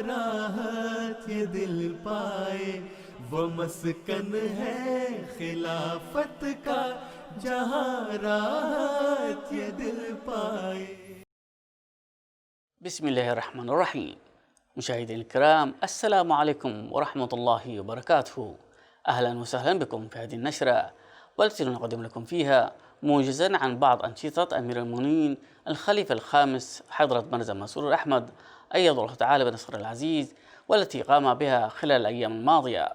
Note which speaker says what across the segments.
Speaker 1: راحت یہ دل پائے، وہ مسکن ہے خلافت کا جہاں راحت یہ دل پائے۔
Speaker 2: بسم الله الرحمن الرحيم. مشاهدينا الكرام، السلام عليكم ورحمة الله وبركاته. أهلا وسهلا بكم في هذه النشرة، والتي نقدم لكم فيها موجزا عن بعض أنشطة أمير المؤمنين الخليفة الخامس حضرة مرزا مسرور أحمد أيد الله تعالى بنصر العزيز، والتي قام بها خلال الأيام الماضية.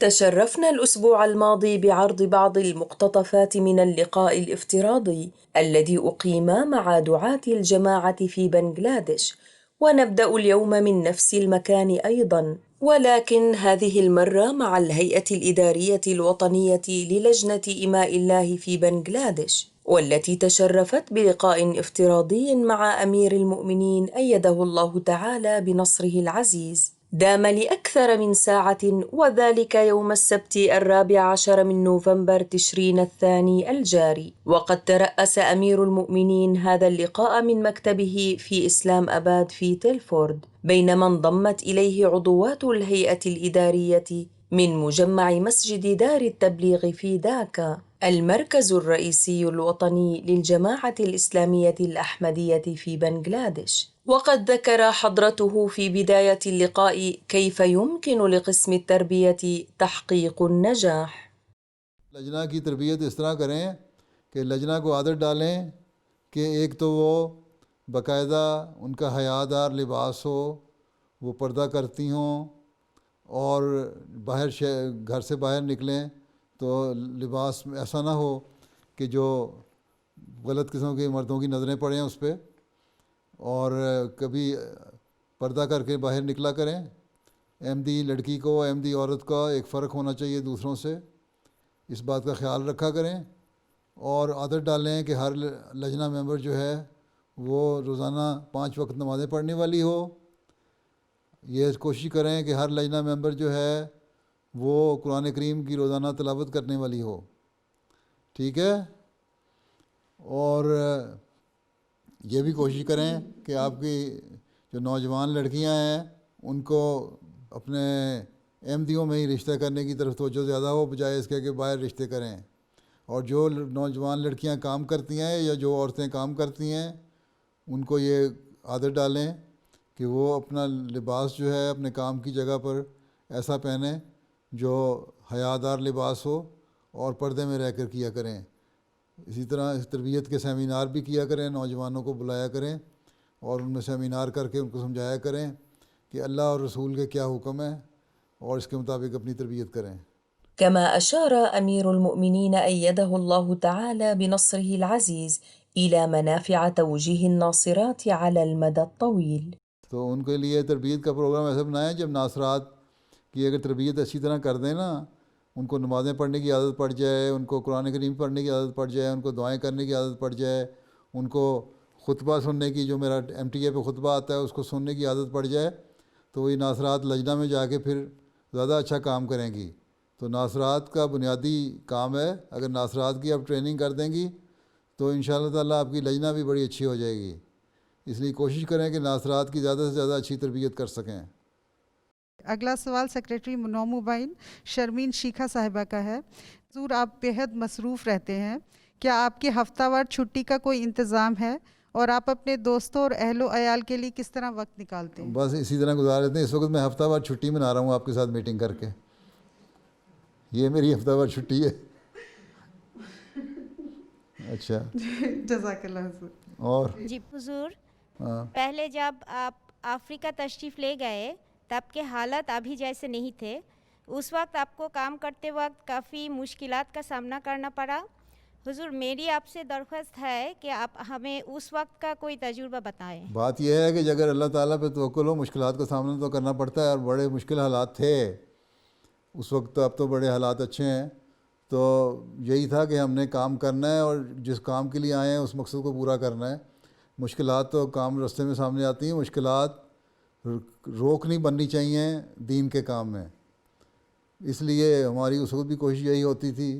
Speaker 3: تشرفنا الأسبوع الماضي بعرض بعض المقتطفات من اللقاء الافتراضي الذي أقيم مع دعاة الجماعة في بنغلاديش، ونبدأ اليوم من نفس المكان أيضاً، ولكن هذه المرة مع الهيئة الإدارية الوطنية للجنة إماء الله في بنغلاديش، والتي تشرفت بلقاء افتراضي مع أمير المؤمنين أيده الله تعالى بنصره العزيز، دام لأكثر من ساعة، وذلك يوم السبت 14 من نوفمبر تشرين الثاني الجاري. وقد ترأس أمير المؤمنين هذا اللقاء من مكتبه في إسلام أباد في تيلفورد، بينما انضمت إليه عضوات الهيئة الإدارية من مجمع مسجد دار التبليغ في داكا، المركز الرئيسي الوطني للجماعة الإسلامية الأحمدية في بنغلاديش. وقد ذكر حضرته في بداية اللقاء كيف يمكن لقسم التربية تحقيق النجاح.
Speaker 4: لجنہ کی تربیت اس طرح کریں کہ لجنہ کو عادت ڈالیں کہ ایک تو وہ باقاعدہ ان کا حیادار لباس ہو، وہ پردہ کرتی ہوں، اور باہر گھر سے باہر نکلیں تو لباس ایسا نہ ہو کہ جو غلط قسم کے مردوں کی نظریں پڑیں اس پہ، اور کبھی پردہ کر کے باہر نکلا کریں۔ احمدی لڑکی کو احمدی عورت کا ایک فرق ہونا چاہیے دوسروں سے، اس بات کا خیال رکھا کریں، اور عادت ڈالیں کہ ہر لجنہ ممبر جو ہے وہ روزانہ 5 وقت نمازیں پڑھنے والی ہو۔ یہ کوشش کریں کہ ہر لجنہ ممبر جو ہے وہ قرآن کریم کی روزانہ تلاوت کرنے والی ہو، ٹھیک ہے؟ اور یہ بھی کوشش کریں کہ آپ کی جو نوجوان لڑکیاں ہیں ان کو اپنے احمدیوں میں ہی رشتہ کرنے کی طرف توجہ زیادہ ہو، بجائے اس کے کہ باہر رشتے کریں۔ اور جو نوجوان لڑکیاں کام کرتی ہیں یا جو عورتیں کام کرتی ہیں ان کو یہ عادت ڈالیں کہ وہ اپنا لباس جو ہے اپنے کام کی جگہ پر ایسا پہنیں جو حیادار لباس ہو، اور پردے میں رہ کر کیا کریں۔ اسی طرح تربیت کے سیمینار بھی کیا کریں، نوجوانوں کو بلایا کریں اور ان میں سیمینار کر کے ان کو سمجھایا کریں کہ اللہ اور رسول کے کیا حکم ہے، اور اس کے مطابق اپنی تربیت کریں۔
Speaker 3: كما أشار أمير المؤمنين أيده الله تعالى بنصره العزيز إلى منافع توجيه الناصرات على المدى الطويل.
Speaker 4: تو ان کے لیے تربیت کا پروگرام ایسا بنایا جب ناصرات کی اگر تربیت اچھی طرح کر دیں نا، ان کو نمازیں پڑھنے کی عادت پڑ جائے، ان کو قرآن کریم پڑھنے کی عادت پڑ جائے، ان کو دعائیں کرنے کی عادت پڑ جائے، ان کو خطبہ سننے کی، جو میرا MTA پہ خطبہ آتا ہے اس کو سننے کی عادت پڑ جائے، تو وہی ناصرات لجنہ میں جا کے پھر زیادہ اچھا کام کریں گی۔ تو ناصرات کا بنیادی کام ہے، اگر ناصرات کی آپ ٹریننگ کر دیں گی تو انشاءاللہ تعالیٰ آپ کی لجنہ بھی بڑی اچھی ہو جائے گی۔ اس لیے کوشش کریں کہ ناصرات کی زیادہ سے زیادہ اچھی تربیت کر سکیں۔
Speaker 5: اگلا سوال سیکریٹری نو موبائل شرمین شیخہ صاحبہ کا ہے۔ حضور، آپ بیحد مصروف رہتے ہیں، کیا آپ کے ہفتہ وار چھٹی کا کوئی انتظام ہے، اور آپ اپنے دوستوں اور اہل و عیال کے لیے کس طرح وقت نکالتے ہیں؟
Speaker 4: بس اسی طرح گزار لیتے ہیں۔ اس وقت میں ہفتہ وار چھٹی منا رہا ہوں آپ کے ساتھ میٹنگ کر کے، یہ میری ہفتہ وار چھٹی ہے۔ اچھا،
Speaker 5: جزاک اللہ حضور۔
Speaker 4: اور
Speaker 6: جی حضور، پہلے جب آپ افریقہ تشریف لے گئے تب کے حالات ابھی جیسے نہیں تھے، اس وقت آپ کو کام کرتے وقت کافی مشکلات کا سامنا کرنا پڑا۔ حضور، میری آپ سے درخواست ہے کہ آپ ہمیں اس وقت کا کوئی تجربہ بتائیں۔
Speaker 4: بات یہ ہے کہ اگر اللہ تعالیٰ پہ توکل ہو، مشکلات کا سامنا تو کرنا پڑتا ہے، اور بڑے مشکل حالات تھے اس وقت، اب تو بڑے حالات اچھے ہیں۔ تو یہی تھا کہ ہم نے کام کرنا ہے، اور جس کام کے لیے آئے ہیں اس مقصد کو پورا کرنا ہے۔ مشکلات تو کام رستے میں سامنے آتی ہیں، مشکلات روک نہیں بننی چاہیے دین کے کام میں۔ اس لیے ہماری اس وقت بھی کوشش یہی ہوتی تھی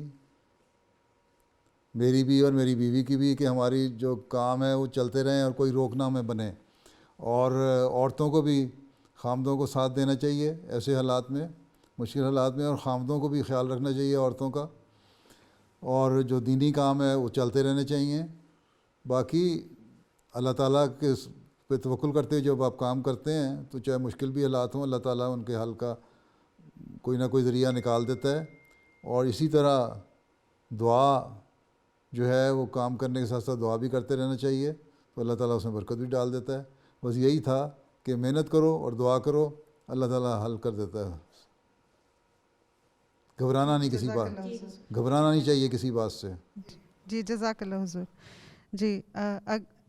Speaker 4: میری بھی اور میری بیوی کی بھی، کہ ہماری جو کام ہے وہ چلتے رہیں اور کوئی روکنا ہمیں بنے. اور عورتوں کو بھی خامدوں کو ساتھ دینا چاہیے ایسے حالات میں، مشکل حالات میں، اور خامدوں کو بھی خیال رکھنا چاہیے عورتوں کا. اور جو دینی کام ہے وہ چلتے رہنے چاہیے. باقی اللہ تعالیٰ کے پہ توکل کرتے ہوئے جب آپ کام کرتے ہیں تو چاہے مشکل بھی حالات ہوں، اللہ تعالیٰ ان کے حل کا کوئی نہ کوئی ذریعہ نکال دیتا ہے. اور اسی طرح دعا جو ہے وہ کام کرنے کے ساتھ ساتھ دعا بھی کرتے رہنا چاہیے، تو اللہ تعالیٰ اس میں برکت بھی ڈال دیتا ہے. بس یہی تھا کہ محنت کرو اور دعا کرو، اللہ تعالیٰ حل کر دیتا ہے. گھبرانا نہیں کسی بات، گھبرانا نہیں چاہیے کسی بات سے.
Speaker 5: جی جزاک اللہ حضور. جی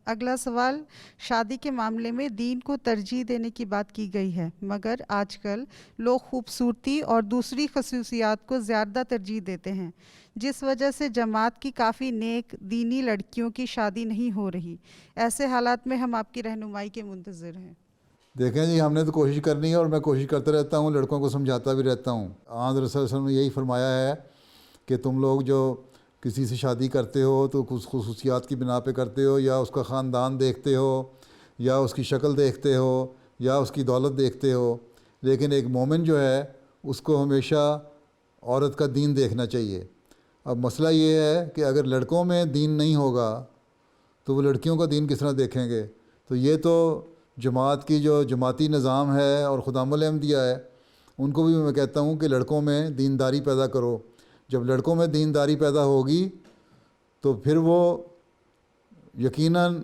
Speaker 5: اگلا سوال، شادی کے معاملے میں دین کو ترجیح دینے کی بات کی گئی ہے، مگر آج کل لوگ خوبصورتی اور دوسری خصوصیات کو زیادہ ترجیح دیتے ہیں، جس وجہ سے جماعت کی کافی نیک دینی لڑکیوں کی شادی نہیں ہو رہی. ایسے حالات میں ہم آپ کی رہنمائی کے منتظر ہیں.
Speaker 4: دیکھیں جی، ہم نے تو کوشش کرنی ہے اور میں کوشش کرتا رہتا ہوں، لڑکوں کو سمجھاتا بھی رہتا ہوں. آن رسول صلی اللہ علیہ وسلم نے یہی فرمایا ہے کہ تم لوگ جو کسی سے شادی کرتے ہو تو کچھ خصوصیات کی بنا پہ کرتے ہو، یا اس کا خاندان دیکھتے ہو، یا اس کی شکل دیکھتے ہو، یا اس کی دولت دیکھتے ہو. لیکن ایک مومن جو ہے اس کو ہمیشہ عورت کا دین دیکھنا چاہیے. اب مسئلہ یہ ہے کہ اگر لڑکوں میں دین نہیں ہوگا تو وہ لڑکیوں کا دین کس طرح دیکھیں گے؟ تو یہ تو جماعت کی جو جماعتی نظام ہے اور خدام الانبیاء ہے، ان کو بھی میں کہتا ہوں کہ لڑکوں میں دینداری پیدا کرو. جب لڑکوں میں دینداری پیدا ہوگی تو پھر وہ یقیناً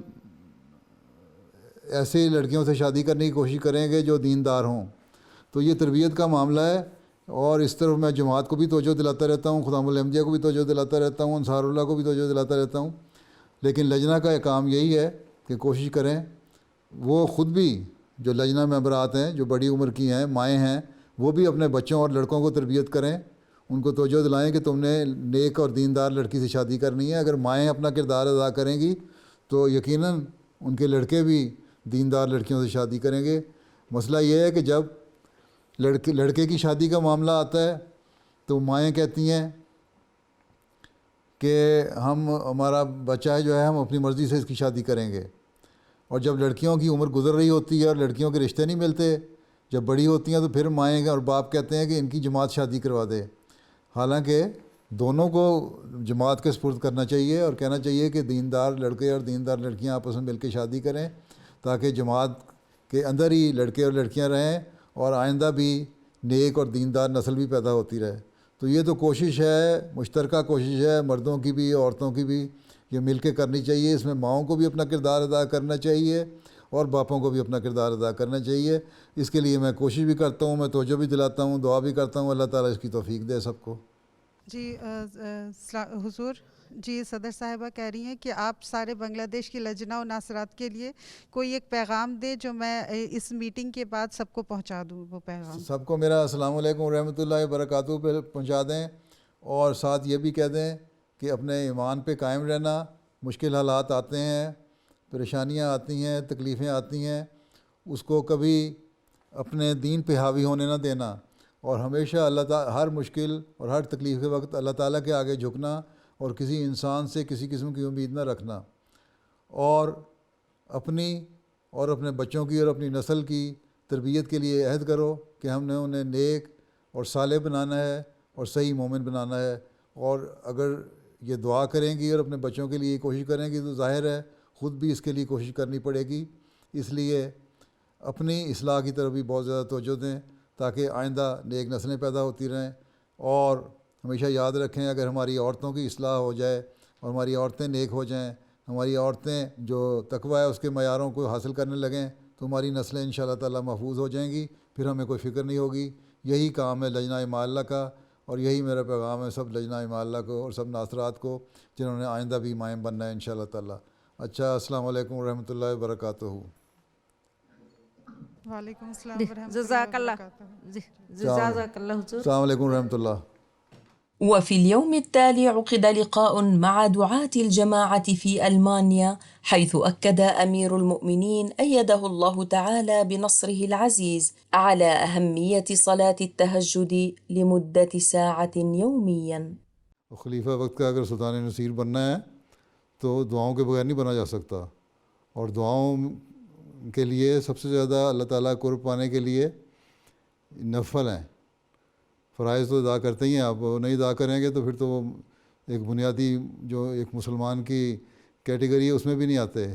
Speaker 4: ایسے لڑکیوں سے شادی کرنے کی کوشش کریں گے جو دیندار ہوں. تو یہ تربیت کا معاملہ ہے، اور اس طرف میں جماعت کو بھی توجہ دلاتا رہتا ہوں، خدام الانبیاء کو بھی توجہ دلاتا رہتا ہوں، انصار اللہ کو بھی توجہ دلاتا رہتا ہوں. لیکن لجنہ کا کام یہی ہے کہ کوشش کریں وہ خود بھی، جو لجنہ ممبرات ہیں جو بڑی عمر کی ہیں، مائیں ہیں، وہ بھی اپنے بچوں اور لڑکوں کو تربیت کریں، ان کو توجہ دلائیں کہ تم نے نیک اور دیندار لڑکی سے شادی کرنی ہے. اگر مائیں اپنا کردار ادا کریں گی تو یقیناً ان کے لڑکے بھی دیندار لڑکیوں سے شادی کریں گے. مسئلہ یہ ہے کہ جب لڑکے کی شادی کا معاملہ آتا ہے تو مائیں کہتی ہیں کہ ہمارا بچہ ہے جو ہے ہم اپنی مرضی سے اس کی شادی کریں گے. اور جب لڑکیوں کی عمر گزر رہی ہوتی ہے اور لڑکیوں کے رشتے نہیں ملتے، جب بڑی ہوتی ہیں تو پھر مائیں اور باپ کہتے ہیں کہ ان کی جماعت شادی کروا دے. حالانکہ دونوں کو جماعت کے سپرد کرنا چاہیے اور کہنا چاہیے کہ دیندار لڑکے اور دیندار لڑکیاں آپس میں مل کے شادی کریں، تاکہ جماعت کے اندر ہی لڑکے اور لڑکیاں رہیں اور آئندہ بھی نیک اور دیندار نسل بھی پیدا ہوتی رہے. تو یہ تو کوشش ہے، مشترکہ کوشش ہے، مردوں کی بھی عورتوں کی بھی، یہ مل کے کرنی چاہیے. اس میں ماؤں کو بھی اپنا کردار ادا کرنا چاہیے اور باپوں کو بھی اپنا کردار ادا کرنا چاہیے. اس کے لیے میں کوشش بھی کرتا ہوں، میں توجہ بھی دلاتا ہوں، دعا بھی کرتا ہوں، اللہ تعالیٰ اس کی توفیق دے سب کو.
Speaker 5: جی حضور، جی صدر صاحبہ کہہ رہی ہیں کہ آپ سارے بنگلہ دیش کی لجنہ و ناصرات کے لیے کوئی ایک پیغام دیں جو میں اس میٹنگ کے بعد سب کو پہنچا دوں. وہ پیغام
Speaker 4: سب کو میرا السلام علیکم ورحمۃ اللہ وبرکاتہ پہ پہنچا دیں، اور ساتھ یہ بھی کہہ دیں کہ اپنے ایمان پہ قائم رہنا. مشکل حالات آتے ہیں، پریشانیاں آتی ہیں، تکلیفیں آتی ہیں، اس کو کبھی اپنے دین پہ حاوی ہونے نہ دینا، اور ہمیشہ اللہ تعالیٰ ہر مشکل اور ہر تکلیف کے وقت اللہ تعالیٰ کے آگے جھکنا اور کسی انسان سے کسی قسم کی امید نہ رکھنا، اور اپنی اور اپنے بچوں کی اور اپنی نسل کی تربیت کے لیے عہد کرو کہ ہم نے انہیں نیک اور صالح بنانا ہے اور صحیح مومن بنانا ہے. اور اگر یہ دعا کریں گی اور اپنے بچوں کے لیے کوشش کریں گی تو ظاہر ہے خود بھی اس کے لیے کوشش کرنی پڑے گی. اس لیے اپنی اصلاح کی طرف بھی بہت زیادہ توجہ دیں تاکہ آئندہ نیک نسلیں پیدا ہوتی رہیں. اور ہمیشہ یاد رکھیں اگر ہماری عورتوں کی اصلاح ہو جائے اور ہماری عورتیں نیک ہو جائیں، ہماری عورتیں جو تقویٰ ہے اس کے معیاروں کو حاصل کرنے لگیں تو ہماری نسلیں انشاءاللہ تعالیٰ محفوظ ہو جائیں گی، پھر ہمیں کوئی فکر نہیں ہوگی. یہی کام ہے لجنہ اماء اللہ کا، اور یہی میرا پیغام ہے سب لجنہ اماء اللہ کو اور سب ناصرات کو جنہوں نے آئندہ بھی مائیں بننا ہے انشاءاللہ تعالیٰ. اچھا، السلام علیکم ورحمۃ اللہ وبرکاتہ.
Speaker 5: وعلیکم السلام ورحمۃ
Speaker 7: جزاک
Speaker 5: اللہ
Speaker 7: اللہ.
Speaker 5: وبرکاتہ.
Speaker 7: جزاک اللہ حضور.
Speaker 4: السلام علیکم ورحمۃ اللہ.
Speaker 3: وفي اليوم التالي عقد لقاء مع دعاة الجماعة في ألمانيا، حيث أكد أمير المؤمنين أيده الله تعالى بنصره العزيز على أهمية صلاة التهجد لمدة ساعة يومياً.
Speaker 4: اور خلیفہ وقت کا اگر سلطان نصیر بننا ہے تو دعاؤں کے بغیر نہیں بنا جا سکتا، اور دعاؤں کے لیے سب سے زیادہ اللہ تعالیٰ قرب پانے کے لیے نفل ہیں، فرائض تو ادا کرتے ہی ہیں، آپ وہ نہیں ادا کریں گے تو پھر تو وہ ایک بنیادی جو ایک مسلمان کی کیٹیگری ہے اس میں بھی نہیں آتے،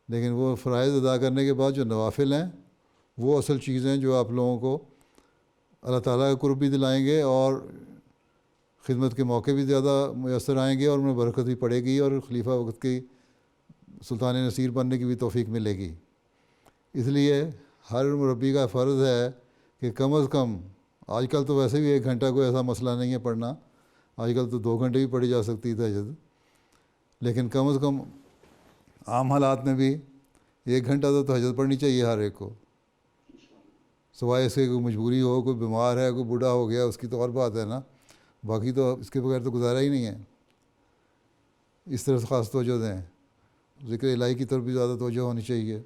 Speaker 4: لیکن وہ فرائض ادا کرنے کے بعد جو نوافل ہیں وہ اصل چیزیں جو آپ لوگوں کو اللہ تعالیٰ کا قرب بھی دلائیں گے اور خدمت کے موقع بھی زیادہ میسر آئیں گے اور ان میں برکت بھی پڑے گی اور خلیفہ وقت کی سلطان نصیر بننے کی بھی توفیق ملے گی۔ اس لیے ہر مربی کا فرض ہے کہ کم از کم، آج کل تو ویسے بھی 1 گھنٹہ کوئی ایسا مسئلہ نہیں ہے پڑھنا، آج کل تو 2 گھنٹے بھی پڑھی جا سکتی ہے تہجد، لیکن کم از کم عام حالات میں بھی 1 گھنٹہ تو تہجد پڑھنی چاہیے ہر ایک کو، سوائے اس کے کوئی مجبوری ہو، کوئی بیمار ہے، کوئی بوڑھا ہو گیا، اس کی تو اور بات ہے نا، باقی تو اس کے بغیر تو گزارا ہی نہیں ہے۔ اس طرح خاص توجہ دیں، ذکر الہی کی طرف بھی زیادہ توجہ ہونی چاہیے،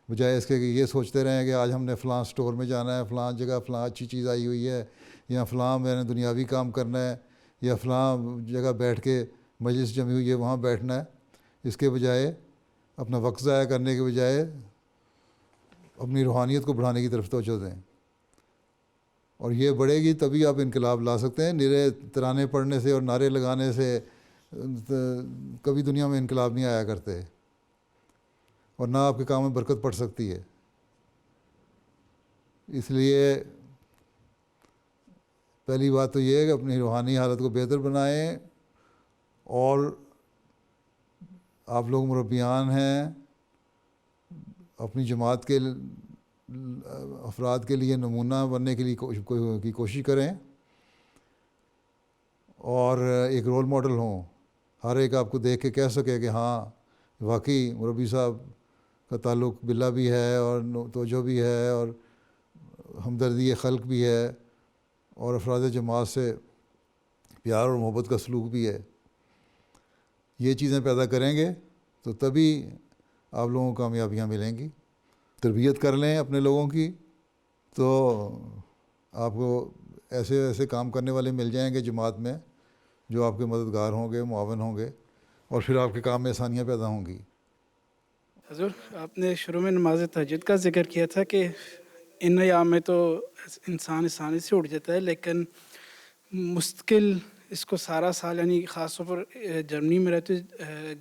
Speaker 4: بجائے اس کے کہ یہ سوچتے رہیں کہ آج ہم نے فلاں سٹور میں جانا ہے، فلاں جگہ فلاں اچھی چیز آئی ہوئی ہے، یا فلاں میں نے دنیاوی کام کرنا ہے، یا فلاں جگہ بیٹھ کے مجلس جمی ہوئی ہے وہاں بیٹھنا ہے۔ اس کے بجائے اپنا وقت ضائع کرنے کے بجائے اپنی روحانیت کو بڑھانے کی طرف توجہ دیں، اور یہ بڑھے گی تبھی آپ انقلاب لا سکتے ہیں۔ نعرے ترانے پڑھنے سے اور نعرے لگانے سے کبھی دنیا میں انقلاب نہیں آیا کرتے، اور نہ آپ کے کام میں برکت پڑ سکتی ہے۔ اس لیے پہلی بات تو یہ ہے کہ اپنی روحانی حالت کو بہتر بنائیں، اور آپ لوگ مربیان ہیں، اپنی جماعت کے افراد کے لیے نمونہ بننے کے لیے کی کوشش کریں، اور ایک رول ماڈل ہوں، ہر ایک آپ کو دیکھ کے کہہ سکے کہ ہاں واقعی مربی صاحب کا تعلق باللہ بھی ہے، اور توجہ بھی ہے، اور ہمدردی خلق بھی ہے، اور افراد جماعت سے پیار اور محبت کا سلوک بھی ہے۔ یہ چیزیں پیدا کریں گے تو تبھی آپ لوگوں کو کامیابیاں ملیں گی۔ تربیت کر لیں اپنے لوگوں کی تو آپ کو ایسے ایسے کام کرنے والے مل جائیں گے جماعت میں جو آپ کے مددگار ہوں گے، معاون ہوں گے، اور پھر آپ کے کام میں آسانیاں پیدا ہوں گی۔
Speaker 7: حضور، آپ نے شروع میں نماز تہجد کا ذکر کیا تھا کہ ان ایام میں تو انسان آسانی سے اٹھ جاتا ہے، لیکن مستقل اس کو سارا سال، یعنی خاص طور پر جرمنی میں رہتے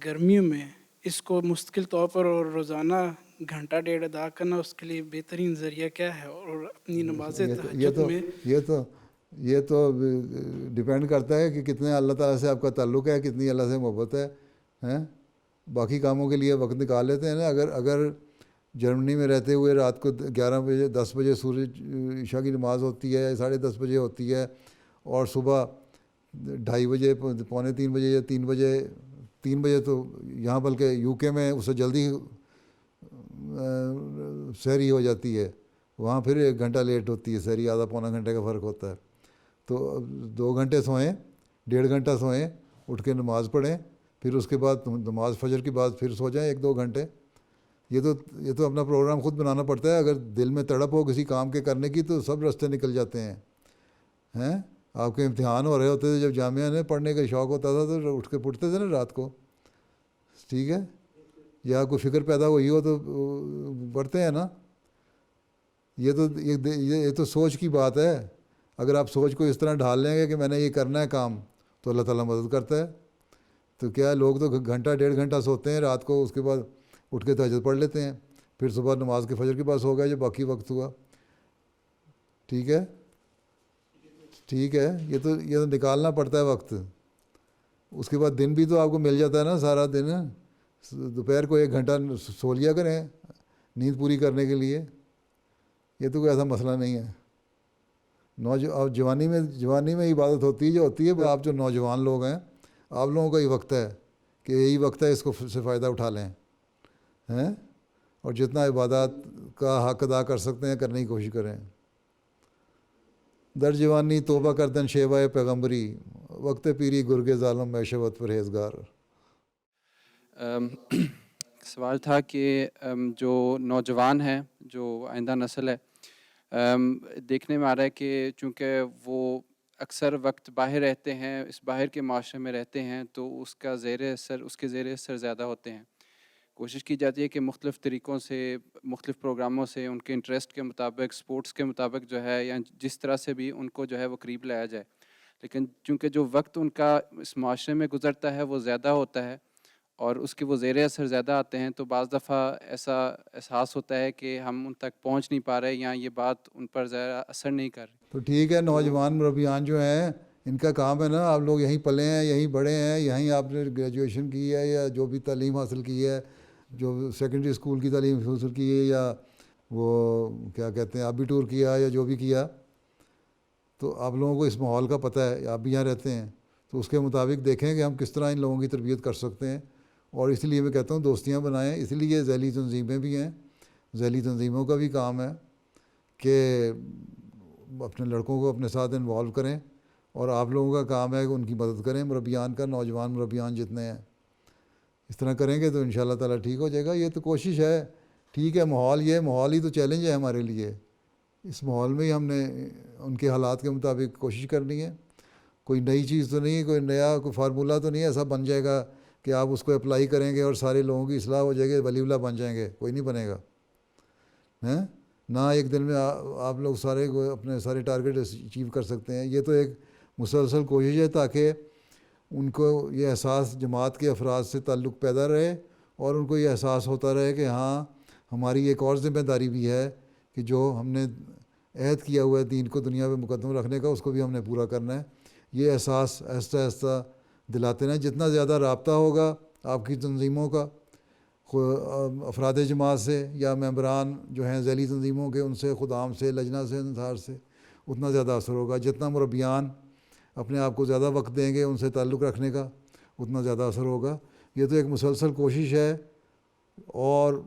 Speaker 7: گرمیوں میں اس کو مستقل طور پر اور روزانہ 1.5 گھنٹہ ادا کرنا، اس کے لیے بہترین ذریعہ کیا ہے؟ اور اپنی نماز تہجد میں
Speaker 4: یہ تو ڈیپینڈ کرتا ہے کہ کتنے اللہ تعالیٰ سے آپ کا تعلق ہے، کتنی اللہ سے محبت ہے۔ باقی کاموں کے لیے وقت نکال لیتے ہیں نا۔ اگر جرمنی میں رہتے ہوئے رات کو 11 بجے 10 بجے سورج عشاء کی نماز ہوتی ہے، 10:30 بجے ہوتی ہے، اور صبح 2:30 بجے، 2:45 بجے یا 3 بجے تو یہاں بلکہ یو کے میں اس سے جلدی سحری ہو جاتی ہے، وہاں پھر 1 گھنٹہ لیٹ ہوتی ہے سحری، آدھا پونا گھنٹے کا فرق ہوتا ہے۔ تو 2 گھنٹے سوئیں، 1.5 گھنٹہ سوئیں، اٹھ کے نماز پڑھیں، پھر اس کے بعد نماز فجر کے بعد پھر سو جائیں 1-2 گھنٹے۔ یہ تو اپنا پروگرام خود بنانا پڑتا ہے۔ اگر دل میں تڑپ ہو کسی کام کے کرنے کی تو سب راستے نکل جاتے ہیں۔ آپ کے امتحان ہو رہے ہوتے تھے جب جامعہ میں پڑھنے کا شوق ہوتا تھا تو اٹھ کے پڑھتے تھے نا رات کو، ٹھیک ہے، یا کوئی فکر پیدا ہوئی ہو تو پڑھتے ہیں نا۔ یہ تو سوچ کی بات ہے۔ اگر آپ سوچ کو اس طرح ڈھال لیں گے کہ میں نے یہ کرنا ہے کام، تو اللہ تعالیٰ مدد کرتا ہے۔ تو کیا لوگ تو 1-1.5 گھنٹہ سوتے ہیں رات کو، اس کے بعد اٹھ کے تہجد پڑھ لیتے ہیں، پھر صبح نماز کے فجر کے بعد سو گئے جو باقی وقت ہوا، ٹھیک ہے۔ یہ تو نکالنا پڑتا ہے وقت۔ اس کے بعد دن بھی تو آپ کو مل جاتا ہے نا، سارا دن دوپہر کو 1 گھنٹہ سو لیا کریں نیند پوری کرنے کے لیے، یہ تو کوئی ایسا مسئلہ نہیں ہے۔ جوانی میں عبادت ہوتی ہے آپ جو نوجوان لوگ ہیں، آپ لوگوں کا یہ وقت ہے کہ یہی وقت ہے، اس کو سے فائدہ اٹھا لیں، اور جتنا عبادات کا حق ادا کر سکتے ہیں کرنے کی کوشش کریں۔ در جوانی توبہ کردن شیوائے پیغمبری، وقت پیری گرگ ظالم میں شوت پرہیزگار۔
Speaker 8: سوال تھا کہ جو نوجوان ہیں، جو آئندہ نسل ہے، دیکھنے میں آ رہا ہے کہ چونکہ وہ اکثر وقت باہر رہتے ہیں، اس باہر کے معاشرے میں رہتے ہیں، تو اس کا اس کے زیر اثر زیادہ ہوتے ہیں. کوشش کی جاتی ہے کہ مختلف طریقوں سے، مختلف پروگراموں سے ان کے انٹرسٹ کے مطابق، سپورٹس کے مطابق جو ہے، یا جس طرح سے بھی ان کو جو ہے وہ قریب لایا جائے. لیکن چونکہ جو وقت ان کا اس معاشرے میں گزرتا ہے وہ زیادہ ہوتا ہے اور اس کے وہ زیر اثر زیادہ آتے ہیں، تو بعض دفعہ ایسا احساس ہوتا ہے کہ ہم ان تک پہنچ نہیں پا رہے یا یہ بات ان پر زیادہ اثر نہیں کر رہی.
Speaker 4: تو ٹھیک ہے، نوجوان مربیان جو ہیں ان کا کام ہے نا، آپ لوگ یہیں پلے ہیں، یہیں بڑے ہیں، یہیں آپ نے گریجویشن کی ہے یا جو بھی تعلیم حاصل کی ہے، جو سیکنڈری اسکول کی تعلیم حاصل کی ہے، یا وہ کیا کہتے ہیں ابیٹور کیا یا جو بھی کیا، تو آپ لوگوں کو اس ماحول کا پتہ ہے، آپ بھی یہاں رہتے ہیں، تو اس کے مطابق دیکھیں کہ ہم کس طرح ان لوگوں کی تربیت کر سکتے ہیں. اور اس لیے میں کہتا ہوں دوستیاں بنائیں. اس لیے ذیلی تنظیمیں بھی ہیں، ذیلی تنظیموں کا بھی کام ہے کہ اپنے لڑکوں کو اپنے ساتھ انوالو کریں، اور آپ لوگوں کا کام ہے کہ ان کی مدد کریں، مربیان کا، نوجوان مربیان جتنے ہیں. اس طرح کریں گے تو ان شاء اللہ تعالیٰ ٹھیک ہو جائے گا. یہ تو کوشش ہے. ٹھیک ہے، ماحول ہی تو چیلنج ہے ہمارے لیے. اس ماحول میں ہی ہم نے ان کے حالات کے مطابق کوشش کرنی ہے. کوئی نئی چیز تو نہیں ہے، کوئی نیا کوئی فارمولہ تو نہیں ایسا بن جائے گا کہ آپ اس کو اپلائی کریں گے اور سارے لوگوں کی اصلاح ہو جائے گی، ولی اللہ بن جائیں گے. کوئی نہیں بنے گا. نہ ایک دن میں آپ لوگ سارے اپنے سارے ٹارگیٹ اچیو کر سکتے ہیں. یہ تو ایک مسلسل کوشش ہے تاکہ ان کو یہ احساس جماعت کے افراد سے تعلق پیدا رہے، اور ان کو یہ احساس ہوتا رہے کہ ہاں ہماری ایک اور ذمہ داری بھی ہے کہ جو ہم نے عہد کیا ہوا ہے دین کو دنیا میں مقدم رکھنے کا، اس کو بھی ہم نے پورا کرنا ہے. یہ احساس آہستہ آہستہ دلاتے ہیں. جتنا زیادہ رابطہ ہوگا آپ کی تنظیموں کا افراد جماعت سے یا ممبران جو ہیں ذیلی تنظیموں کے، ان سے، خدام سے، لجنہ سے، انصار سے، اتنا زیادہ اثر ہوگا. جتنا مربیان اپنے آپ کو زیادہ وقت دیں گے ان سے تعلق رکھنے کا، اتنا زیادہ اثر ہوگا. یہ تو ایک مسلسل کوشش ہے اور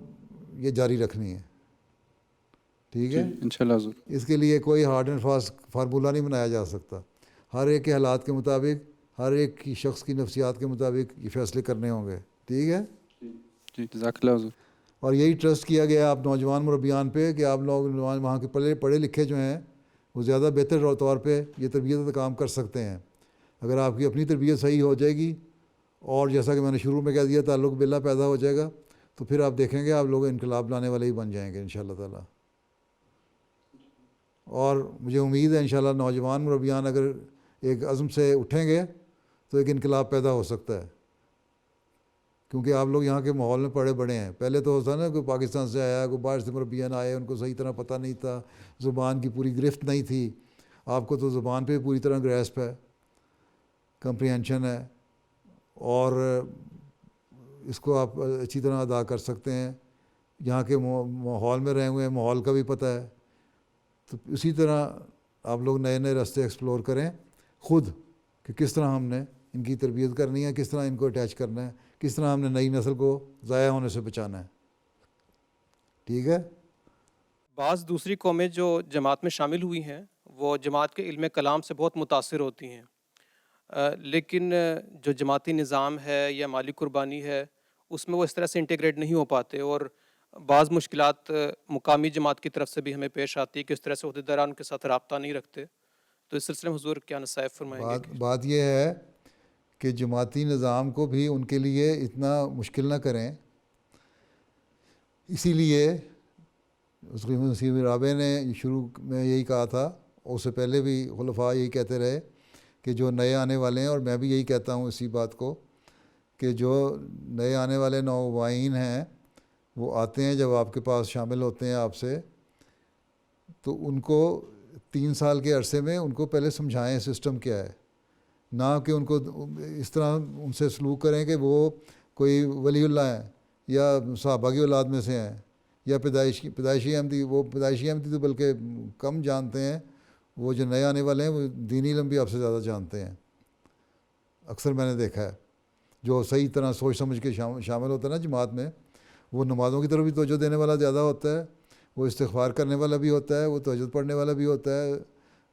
Speaker 4: یہ جاری رکھنی ہے. ٹھیک ہے
Speaker 8: انشاءاللہ حضور.
Speaker 4: اس کے لیے کوئی ہارڈ اینڈ فاسٹ فارمولہ نہیں بنایا جا سکتا. ہر ایک کے حالات کے مطابق، ہر ایک کی شخص کی نفسیات کے مطابق یہ فیصلے کرنے ہوں گے. ٹھیک ہے
Speaker 8: جی، جزاک اللہ حضور.
Speaker 4: اور یہی ٹرسٹ کیا گیا آپ نوجوان مربیان پہ کہ آپ لوگ وہاں کے پڑھے لکھے جو ہیں وہ زیادہ بہتر طور پہ یہ تربیت کا کام کر سکتے ہیں. اگر آپ کی اپنی تربیت صحیح ہو جائے گی اور جیسا کہ میں نے شروع میں کہہ دیا تعلق باللہ پیدا ہو جائے گا، تو پھر آپ دیکھیں گے آپ لوگ انقلاب لانے والے ہی بن جائیں گے انشاءاللہ تعالیٰ. اور مجھے امید ہے انشاءاللہ نوجوان مربیان اگر ایک عزم سے اٹھیں گے تو ایک انقلاب پیدا ہو سکتا ہے، کیونکہ آپ لوگ یہاں کے ماحول میں پڑے بڑے ہیں. پہلے تو ہوتا نا کوئی پاکستان سے آیا، کوئی باہر سے مربیان آئے، ان کو صحیح طرح پتہ نہیں تھا، زبان کی پوری گرفت نہیں تھی. آپ کو تو زبان پہ پوری طرح گریسپ ہے، کمپریہنشن ہے، اور اس کو آپ اچھی طرح ادا کر سکتے ہیں. یہاں کے ماحول میں رہے ہوئے ہیں، ماحول کا بھی پتہ ہے. تو اسی طرح آپ لوگ نئے نئے راستے ایکسپلور کریں خود کہ کس طرح ہم نے ان کی تربیت کرنی ہے، کس طرح ان کو اٹیچ کرنا ہے، کس طرح ہم نے نئی نسل کو ضائع ہونے سے بچانا ہے. ٹھیک ہے.
Speaker 9: بعض دوسری قومیں جو جماعت میں شامل ہوئی ہیں وہ جماعت کے علم کلام سے بہت متاثر ہوتی ہیں، لیکن جو جماعتی نظام ہے یا مالی قربانی ہے اس میں وہ اس طرح سے انٹیگریٹ نہیں ہو پاتے، اور بعض مشکلات مقامی جماعت کی طرف سے بھی ہمیں پیش آتی ہے کہ اس طرح سے عہدیداران کے ساتھ رابطہ نہیں رکھتے. تو اس سلسلے میں حضور کیا نصائح فرمائیں گے؟
Speaker 4: بات یہ ہے کہ جماعتی نظام کو بھی ان کے لیے اتنا مشکل نہ کریں. اسی لیے مسیح رابع نے شروع میں یہی کہا تھا، اور اس سے پہلے بھی خلفاء یہی کہتے رہے کہ جو نئے آنے والے ہیں، اور میں بھی یہی کہتا ہوں اسی بات کو، کہ جو نئے آنے والے نوآئین ہیں وہ آتے ہیں جب آپ کے پاس شامل ہوتے ہیں آپ سے، تو ان کو 3 سال کے عرصے میں ان کو پہلے سمجھائیں سسٹم کیا ہے. نہ کہ ان کو اس طرح ان سے سلوک کریں کہ وہ کوئی ولی اللہ ہیں یا صحابہ کی اولاد میں سے ہیں یا پیدائشی احمدی. وہ پیدائشی احمدی تو بلکہ کم جانتے ہیں، وہ جو نئے آنے والے ہیں وہ دینی علم بھی آپ سے زیادہ جانتے ہیں. اکثر میں نے دیکھا ہے جو صحیح طرح سوچ سمجھ کے شامل ہوتا ہے نا جماعت میں، وہ نمازوں کی طرف بھی توجہ دینے والا زیادہ ہوتا ہے، وہ استغفار کرنے والا بھی ہوتا ہے، وہ تہجد پڑھنے والا بھی ہوتا ہے،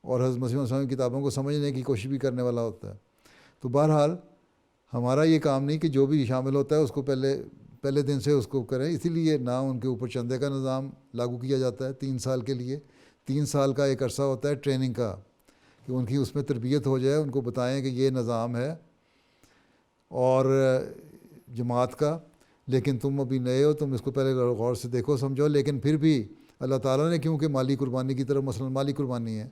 Speaker 4: اور حضرت مسیح علیہ کی کتابوں کو سمجھنے کی کوشش بھی کرنے والا ہوتا ہے. تو بہرحال ہمارا یہ کام نہیں کہ جو بھی شامل ہوتا ہے اس کو پہلے دن سے اس کو کریں. اسی لیے نہ ان کے اوپر چندے کا نظام لاگو کیا جاتا ہے 3 سال کے لیے. 3 سال کا ایک عرصہ ہوتا ہے ٹریننگ کا، کہ ان کی اس میں تربیت ہو جائے, ان کو بتائیں کہ یہ نظام ہے اور جماعت کا, لیکن تم ابھی نئے ہو, تم اس کو پہلے غور سے دیکھو سمجھو. لیکن پھر بھی اللہ تعالیٰ نے کیونکہ مالی قربانی کی طرف, مثلاً مالی قربانی ہے,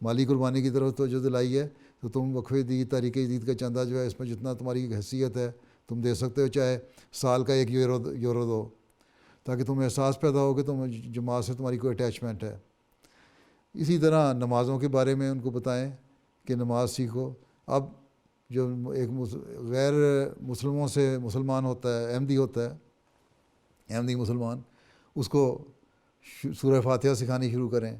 Speaker 4: مالی قربانی کی طرف توجہ دلائی ہے, تو تم وقف دید, تحریک جدید کا چندہ جو ہے اس میں جتنا تمہاری حیثیت ہے تم دے سکتے ہو, چاہے سال کا 1 یورو دو, تاکہ تمہیں احساس پیدا ہو کہ تم جماعت سے تمہاری کوئی اٹیچمنٹ ہے. اسی طرح نمازوں کے بارے میں ان کو بتائیں کہ نماز سیکھو. اب جو ایک غیر مسلموں سے مسلمان ہوتا ہے, احمدی ہوتا ہے, احمدی مسلمان, اس کو سورہ فاتحہ سکھانی شروع کریں.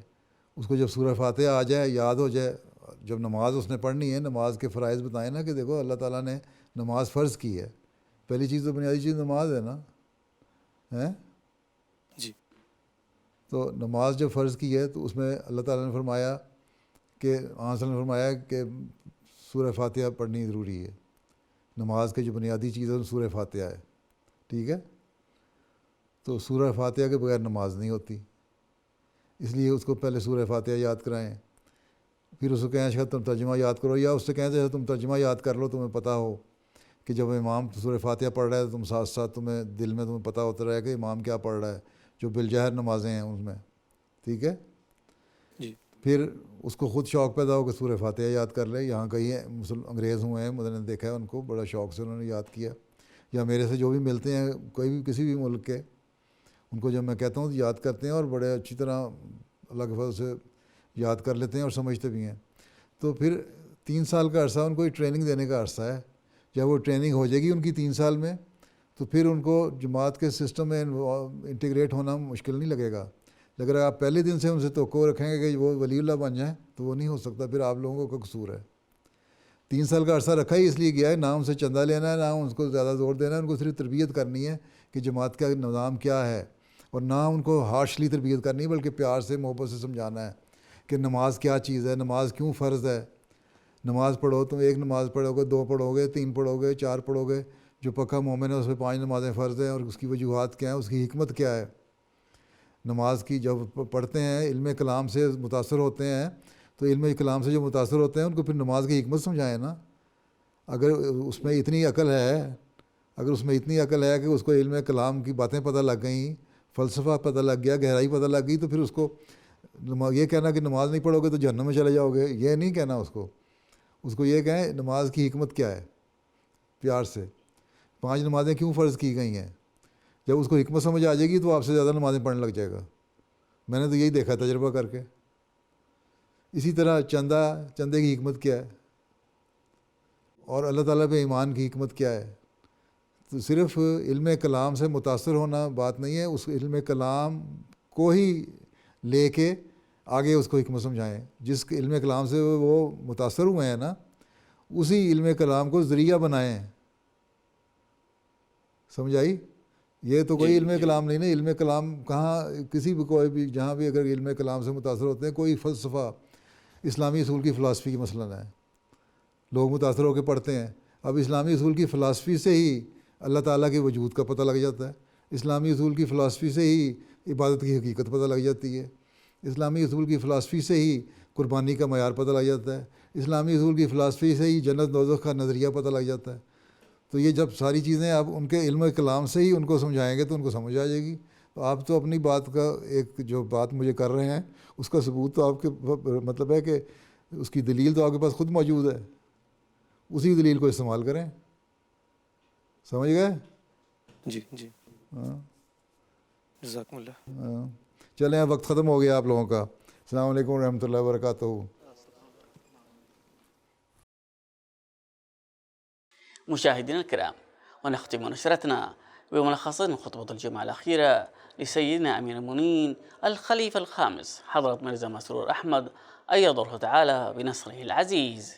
Speaker 4: اس کو جب سورہ فاتحہ آ جائے, یاد ہو جائے, جب نماز اس نے پڑھنی ہے, نماز کے فرائض بتائیں نا کہ دیکھو اللہ تعالیٰ نے نماز فرض کی ہے, پہلی چیز تو بنیادی چیز نماز ہے نا, ہیں
Speaker 9: جی.
Speaker 4: تو نماز جب فرض کی ہے تو اس میں اللہ تعالیٰ نے فرمایا کہ نے فرمایا کہ سورہ فاتحہ پڑھنی ضروری ہے. نماز کے جو بنیادی چیز ہے سورہ فاتحہ ہے, ٹھیک ہے. تو سورہ فاتحہ کے بغیر نماز نہیں ہوتی, اس لیے اس کو پہلے سورہ فاتحہ یاد کرائیں, پھر اس کو کہیں شاید تم ترجمہ یاد کرو, یا اس سے کہیں جیسے تم ترجمہ یاد کر لو, تمہیں پتہ ہو کہ جب امام سورہ فاتحہ پڑھ رہا ہے تو تم ساتھ ساتھ تمہیں دل میں تمہیں پتہ ہوتا رہے کہ امام کیا پڑھ رہا ہے, جو بالجہر نمازیں ہیں ان میں, ٹھیک ہے.
Speaker 9: جی.
Speaker 4: پھر اس کو خود شوق پیدا ہو کہ سورہ فاتحہ یاد کر لے. یہاں کئی انگریز ہوئے ہیں, میں نے دیکھا ہے ان کو بڑا شوق سے انہوں نے یاد کیا, یا میرے سے جو بھی ملتے ہیں کوئی بھی کسی بھی ملک کے, ان کو جب میں کہتا ہوں تو یاد کرتے ہیں اور بڑے اچھی طرح اللہ کے فضل سے یاد کر لیتے ہیں اور سمجھتے بھی ہیں. تو پھر 3 سال کا عرصہ ان کو ٹریننگ دینے کا عرصہ ہے. جب وہ ٹریننگ ہو جائے گی ان کی 3 سال میں, تو پھر ان کو جماعت کے سسٹم میں انٹیگریٹ ہونا مشکل نہیں لگے گا. اگر آپ پہلے دن سے ان سے توقع رکھیں گے کہ وہ ولی اللہ بن جائیں تو وہ نہیں ہو سکتا, پھر آپ لوگوں کا قصور ہے. 3 سال کا عرصہ رکھا ہی اس لیے گیا ہے, نہ ان سے چندہ لینا ہے, نہ ان کو زیادہ زور دینا ہے, ان کو صرف تربیت کرنی ہے کہ جماعت کا نظام کیا ہے, اور نہ ان کو ہارشلی تربیت کرنی ہے بلکہ پیار سے محبت سے سمجھانا ہے کہ نماز کیا چیز ہے, نماز کیوں فرض ہے. نماز پڑھو, تم 1 نماز پڑھو گے, 2 پڑھو گے, 3 پڑھو گے, 4 پڑھو گے, جو پکا مومن ہے اس پہ 5 نمازیں فرض ہیں, اور اس کی وجوہات کیا ہیں, اس کی حکمت کیا ہے. نماز کی جب پڑھتے ہیں علم کلام سے متاثر ہوتے ہیں, تو علم کلام سے جو متاثر ہوتے ہیں ان کو پھر نماز کی حکمت سمجھائیں نا. اگر اس میں اتنی عقل ہے, کہ اس کو علم کلام کی باتیں پتہ لگ گئیں, فلسفہ پتہ لگ گیا, گہرائی پتہ لگ گئی, تو پھر اس کو یہ کہنا کہ نماز نہیں پڑھو گے تو جہنم میں چلے جاؤ گے, یہ نہیں کہنا. اس کو یہ کہیں نماز کی حکمت کیا ہے, پیار سے. 5 نمازیں کیوں فرض کی گئی ہیں, جب اس کو حکمت سمجھ آ جائے گی تو آپ سے زیادہ نمازیں پڑھنے لگ جائے گا. میں نے تو یہی دیکھا تجربہ کر کے. اسی طرح چندے کی حکمت کیا ہے, اور اللہ تعالیٰ پہ ایمان کی حکمت کیا ہے. تو صرف علم کلام سے متاثر ہونا بات نہیں ہے, اس علم کلام کو ہی لے کے آگے اس کو حکمت سمجھائیں. جس علم کلام سے وہ متاثر ہوئے ہیں نا, اسی علم کلام کو ذریعہ بنائیں. سمجھ آئی؟ یہ تو کوئی علم کلام نہیں نا. علم کلام کہاں, کسی بھی کوئی بھی جہاں بھی اگر علم کلام سے متاثر ہوتے ہیں, کوئی فلسفہ اسلامی اصول کی فلاسفی مثلاً ہے, لوگ متاثر ہو کے پڑھتے ہیں. اب اسلامی اصول کی فلاسفی سے ہی اللہ تعالیٰ کے وجود کا پتہ لگ جاتا ہے, اسلامی اصول کی فلاسفی سے ہی عبادت کی حقیقت پتہ لگ جاتی ہے, اسلامی اصول کی فلاسفی سے ہی قربانی کا معیار پتہ لگ جاتا ہے, اسلامی اصول کی فلاسفی سے ہی جنت دوزخ کا نظریہ پتہ لگ جاتا ہے. تو یہ جب ساری چیزیں آپ ان کے علم کلام سے ہی ان کو سمجھائیں گے تو ان کو سمجھ آ جائے گی. تو آپ تو اپنی بات کا ایک جو بات مجھے کر رہے ہیں اس کا ثبوت تو آپ کے مطلب ہے کہ اس کی دلیل تو آپ کے پاس خود موجود ہے, اسی دلیل کو استعمال کریں. سمجھ گئے؟
Speaker 9: جی جی.
Speaker 4: ہاں
Speaker 9: جزاکم اللہ.
Speaker 4: ہاں چلیں, وقت ختم ہو گیا آپ لوگوں کا. السلام علیکم ورحمۃ اللہ وبرکاتہ.
Speaker 2: مشاهدينا الكرام, ونختم نشرتنا بملخص من خطبة الجمعة الأخيرة لسيدنا أمير المؤمنين الخليفة الخامس حضرة مرزا مسرور أحمد أيده الله تعالى بنصره العزيز.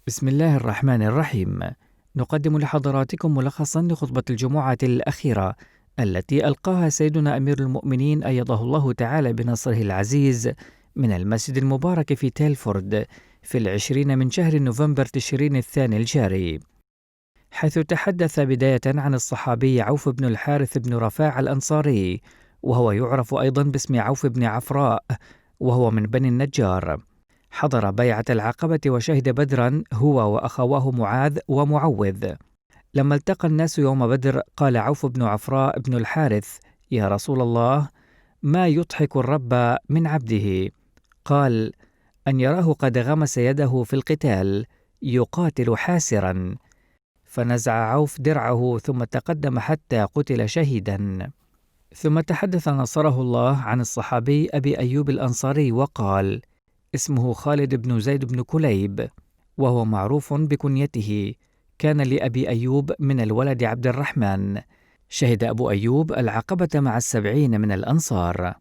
Speaker 10: بسم الله الرحمن الرحيم. نقدم لحضراتكم ملخصا لخطبة الجمعة الأخيرة التي ألقاها سيدنا أمير المؤمنين أيده الله تعالى بنصره العزيز من المسجد المبارك في تيلفورد في 20 من شهر نوفمبر تشرين الثاني الجاري، حيث تحدث بداية عن الصحابي عوف بن الحارث بن رفاع الأنصاري وهو يعرف أيضا باسم عوف بن عفراء، وهو من بني النجار. حضر بيعة العقبة وشهد بدرا هو وأخواه معاذ ومعوذ. لما التقى الناس يوم بدر قال عوف بن عفراء بن الحارث: يا رسول الله، ما يضحك الرب من عبده؟ قال: أن يراه قد غمس يده في القتال يقاتل حاسرا. فنزع عوف درعه ثم تقدم حتى قتل شهيدا. ثم تحدث نصره الله عن الصحابي أبي أيوب الأنصاري وقال: اسمه خالد بن زيد بن كليب، وهو معروف بكنيته. كان لأبي أيوب من الولد عبد الرحمن. شهد أبو أيوب العقبة مع 70 من الأنصار.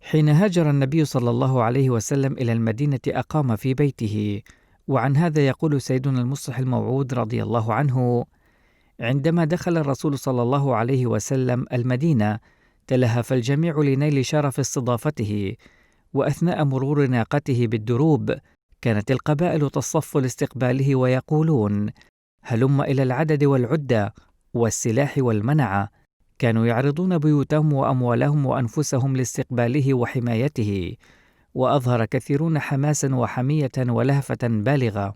Speaker 10: حين هاجر النبي صلى الله عليه وسلم إلى المدينة أقام في بيته. وعن هذا يقول سيدنا المصلح الموعود رضي الله عنه: عندما دخل الرسول صلى الله عليه وسلم المدينة تلهف الجميع لنيل شرف استضافته، وأثناء مرور ناقته بالدروب كانت القبائل تصف لاستقباله ويقولون: هلم إلى العدد والعدة والسلاح والمنعة. كانوا يعرضون بيوتهم وأموالهم وأنفسهم لاستقباله وحمايته، وأظهر كثيرون حماسا وحمية ولهفة بالغة،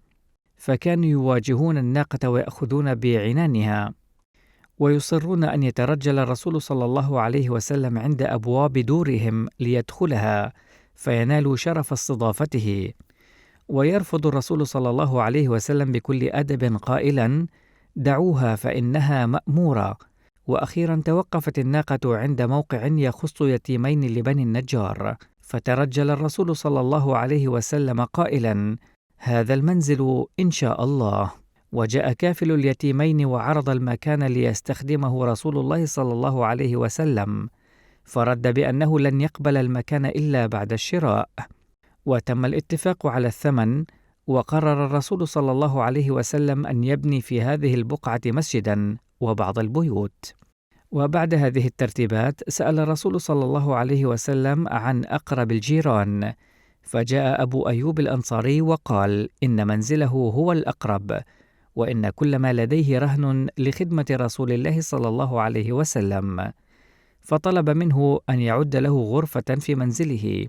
Speaker 10: فكانوا يواجهون الناقة ويأخذون بعنانها، ويصرون أن يترجل الرسول صلى الله عليه وسلم عند أبواب دورهم ليدخلها فينالوا شرف استضافته. ويرفض الرسول صلى الله عليه وسلم بكل أدب قائلا: دعوها فإنها مأمورة. وأخيرا توقفت الناقة عند موقع يخص يتيمين لبني النجار، فترجل الرسول صلى الله عليه وسلم قائلا: هذا المنزل إن شاء الله. وجاء كافل اليتيمين وعرض المكان ليستخدمه رسول الله صلى الله عليه وسلم، فرد بأنه لن يقبل المكان إلا بعد الشراء. وتم الاتفاق على الثمن، وقرر الرسول صلى الله عليه وسلم أن يبني في هذه البقعة مسجدا وبعض البيوت. وبعد هذه الترتيبات سأل الرسول صلى الله عليه وسلم عن أقرب الجيران، فجاء أبو أيوب الأنصاري وقال: إن منزله هو الأقرب، وإن كل ما لديه رهن لخدمة رسول الله صلى الله عليه وسلم. فطلب منه أن يعد له غرفة في منزله،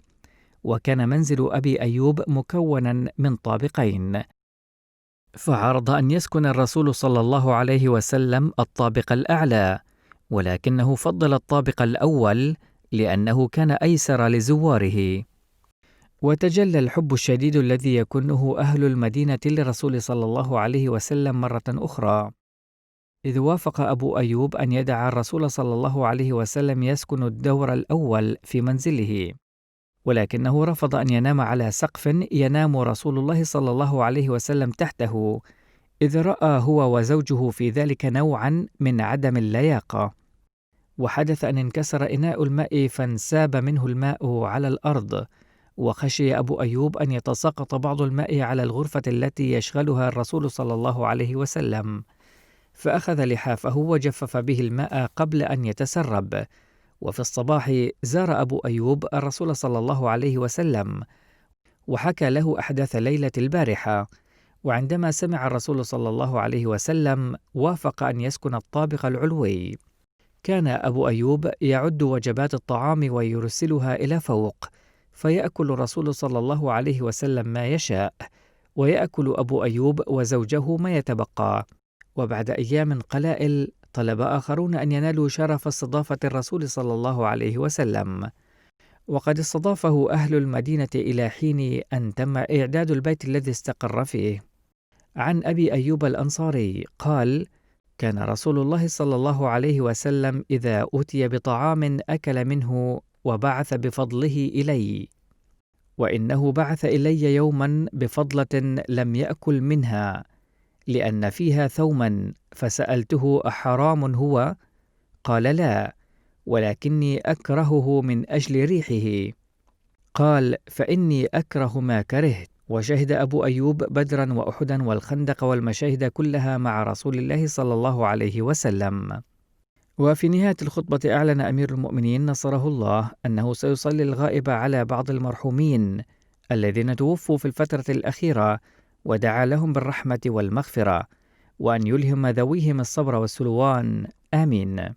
Speaker 10: وكان منزل أبي أيوب مكونا من طابقين، فعرض أن يسكن الرسول صلى الله عليه وسلم الطابق الأعلى، ولكنه فضل الطابق الأول لأنه كان أيسر لزواره. وتجلى الحب الشديد الذي يكنه أهل المدينة للرسول صلى الله عليه وسلم مرة أخرى، إذ وافق أبو أيوب أن يدع الرسول صلى الله عليه وسلم يسكن الدور الأول في منزله، ولكنه رفض أن ينام على سقف ينام رسول الله صلى الله عليه وسلم تحته، إذ رأى هو وزوجه في ذلك نوعا من عدم اللياقة. وحدث أن انكسر إناء الماء فانساب منه الماء على الأرض، وخشي أبو أيوب أن يتساقط بعض الماء على الغرفة التي يشغلها الرسول صلى الله عليه وسلم، فأخذ لحافه وجفف به الماء قبل أن يتسرب. وفي الصباح زار أبو أيوب الرسول صلى الله عليه وسلم وحكى له أحداث ليلة البارحة، وعندما سمع الرسول صلى الله عليه وسلم وافق أن يسكن الطابق العلوي. كان أبو أيوب يعد وجبات الطعام ويرسلها إلى فوق، فيأكل الرسول صلى الله عليه وسلم ما يشاء، ويأكل أبو أيوب وزوجه ما يتبقى. وبعد أيام قلائل طلب آخرون أن ينالوا شرف استضافة الرسول صلى الله عليه وسلم، وقد استضافه أهل المدينة إلى حين أن تم إعداد البيت الذي استقر فيه. عن أبي أيوب الأنصاري قال: كان رسول الله صلى الله عليه وسلم إذا أتي بطعام أكل منه وبعث بفضله إلي، وإنه بعث إلي يوما بفضلة لم يأكل منها لأن فيها ثوما، فسألته: أحرام هو؟ قال: لا، ولكني أكرهه من أجل ريحه. قال: فإني أكره ما كرهت. وشهد أبو أيوب بدرا وأحدا والخندق والمشاهد كلها مع رسول الله صلى الله عليه وسلم. وفي نهاية الخطبة أعلن أمير المؤمنين نصره الله أنه سيصلي الغائب على بعض المرحومين الذين توفوا في الفترة الأخيرة، ودعا لهم بالرحمة والمغفرة، وأن يلهم ذويهم الصبر والسلوان، آمين.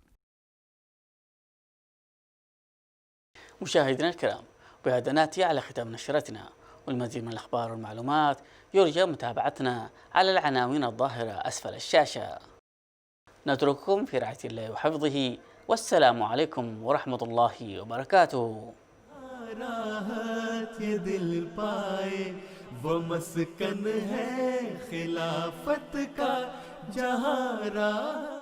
Speaker 2: مشاهدينا الكرام، بهذا ناتي على ختام نشرتنا، والمزيد من الأخبار والمعلومات يرجى متابعتنا على العناوين الظاهرة أسفل الشاشة. نترككم في رعاية الله وحفظه، والسلام عليكم ورحمة الله وبركاته.
Speaker 1: راحت یہ دل پائے وہ مسکن ہے خلافت کا جہاں راحت